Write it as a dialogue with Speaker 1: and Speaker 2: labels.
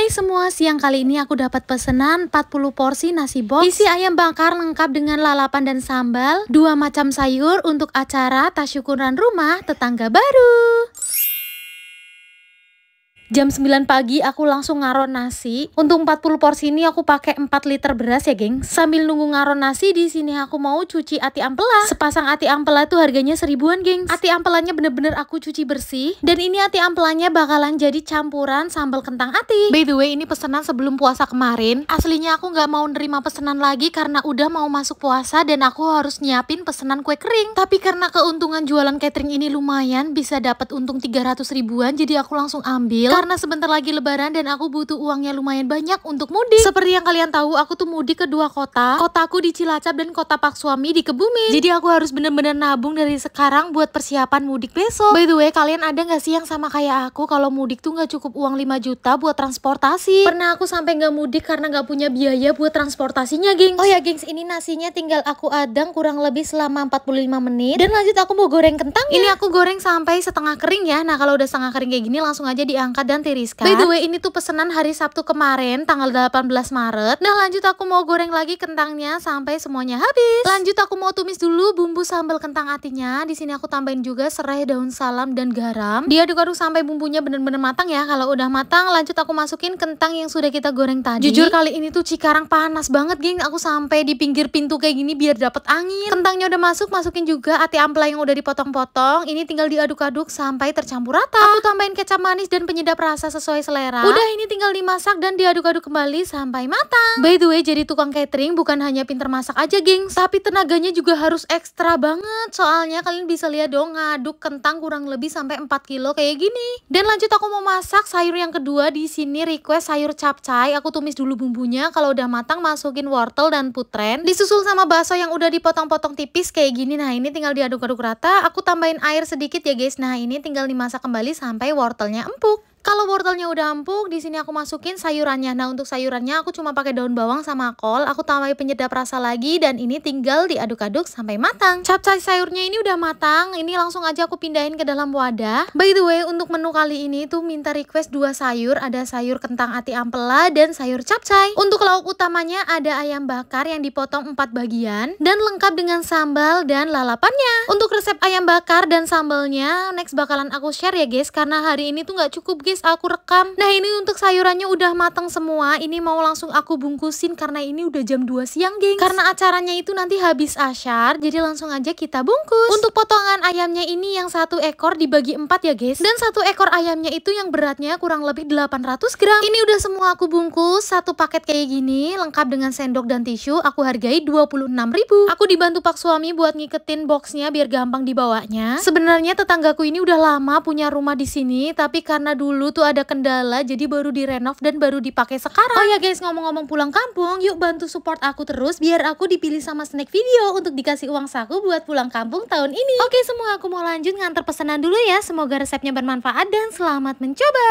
Speaker 1: Hai semua, siang kali ini aku dapat pesanan 40 porsi nasi box isi ayam bakar lengkap dengan lalapan dan sambal, 2 macam sayur untuk acara tasyukuran rumah tetangga baru. Jam 9 pagi aku langsung ngaron nasi. Untuk 40 porsi ini aku pakai 4 liter beras ya, geng. Sambil nunggu ngaron nasi di sini aku mau cuci ati ampela. Sepasang ati ampela tuh harganya 1000-an, geng. Ati ampelannya bener-bener aku cuci bersih. Dan ini ati ampelannya bakalan jadi campuran sambal kentang ati. By the way, ini pesanan sebelum puasa kemarin. Aslinya aku nggak mau nerima pesanan lagi karena udah mau masuk puasa dan aku harus nyiapin pesanan kue kering. Tapi karena keuntungan jualan catering ini lumayan, bisa dapat untung 300 ribuan, jadi aku langsung ambil. Karena sebentar lagi lebaran dan aku butuh uangnya lumayan banyak untuk mudik. Seperti yang kalian tahu, aku tuh mudik ke 2 kota. Kotaku di Cilacap dan kota Pak Suami di Kebumen. Jadi aku harus bener-bener nabung dari sekarang buat persiapan mudik besok. By the way, kalian ada gak sih yang sama kayak aku kalau mudik tuh gak cukup uang 5 juta buat transportasi? Pernah aku sampai gak mudik karena gak punya biaya buat transportasinya, gengs. Oh ya, gengs, ini nasinya tinggal aku adang kurang lebih selama 45 menit. Dan lanjut aku mau goreng kentangnya. Ini aku goreng sampai setengah kering ya. Nah, kalau udah setengah kering kayak gini langsung aja diangkat dan tiriskan. By the way, ini tuh pesanan hari Sabtu kemarin tanggal 18 Maret. Nah, lanjut aku mau goreng lagi kentangnya sampai semuanya habis. Lanjut aku mau tumis dulu bumbu sambal kentang atinya. Di sini aku tambahin juga serai, daun salam dan garam. Diaduk-aduk sampai bumbunya bener-bener matang ya. Kalau udah matang, lanjut aku masukin kentang yang sudah kita goreng tadi. Jujur kali ini tuh Cikarang panas banget, geng. Aku sampai di pinggir pintu kayak gini biar dapet angin. Kentangnya udah masuk, masukin juga ati ampela yang udah dipotong-potong. Ini tinggal diaduk-aduk sampai tercampur rata. Aku tambahin kecap manis dan penyedap rasa sesuai selera. Udah, ini tinggal dimasak dan diaduk-aduk kembali sampai matang. By the way, jadi tukang catering bukan hanya pinter masak aja, gengs, tapi tenaganya juga harus ekstra banget. Soalnya kalian bisa lihat dong, ngaduk kentang kurang lebih sampai 4 kilo kayak gini. Dan lanjut aku mau masak sayur yang kedua. Di sini request sayur capcay. Aku tumis dulu bumbunya. Kalau udah matang masukin wortel dan putren. Disusul sama bakso yang udah dipotong-potong tipis kayak gini. Nah, ini tinggal diaduk-aduk rata. Aku tambahin air sedikit ya, guys. Nah, ini tinggal dimasak kembali sampai wortelnya empuk. Kalau wortelnya udah empuk, di sini aku masukin sayurannya. Nah, untuk sayurannya aku cuma pakai daun bawang sama kol. Aku tambahin penyedap rasa lagi dan ini tinggal diaduk-aduk sampai matang. Capcay sayurnya ini udah matang. Ini langsung aja aku pindahin ke dalam wadah. By the way, untuk menu kali ini tuh minta request 2 sayur. Ada sayur kentang ati ampela dan sayur capcay. Untuk lauk utamanya ada ayam bakar yang dipotong 4 bagian dan lengkap dengan sambal dan lalapannya. Untuk resep ayam bakar dan sambalnya next bakalan aku share ya, guys, karena hari ini tuh nggak cukup, guys, aku rekam. Nah, ini untuk sayurannya udah matang semua. Ini mau langsung aku bungkusin karena ini udah jam 2 siang, gengs. Karena acaranya itu nanti habis asyar, jadi langsung aja kita bungkus. Untuk potongan ayamnya ini yang 1 ekor dibagi 4 ya, guys. Dan 1 ekor ayamnya itu yang beratnya kurang lebih 800 gram. Ini udah semua aku bungkus 1 paket kayak gini, lengkap dengan sendok dan tisu. Aku hargai 26.000. Aku dibantu Pak Suami buat ngiketin boxnya biar gampang dibawanya. Sebenarnya tetanggaku ini udah lama punya rumah di sini, tapi karena dulu tuh ada kendala jadi baru direnov dan baru dipakai sekarang. Oh ya, guys, ngomong-ngomong pulang kampung, yuk bantu support aku terus biar aku dipilih sama Snack Video untuk dikasih uang saku buat pulang kampung tahun ini. Oke semua, aku mau lanjut nganter pesanan dulu ya. Semoga resepnya bermanfaat dan selamat mencoba.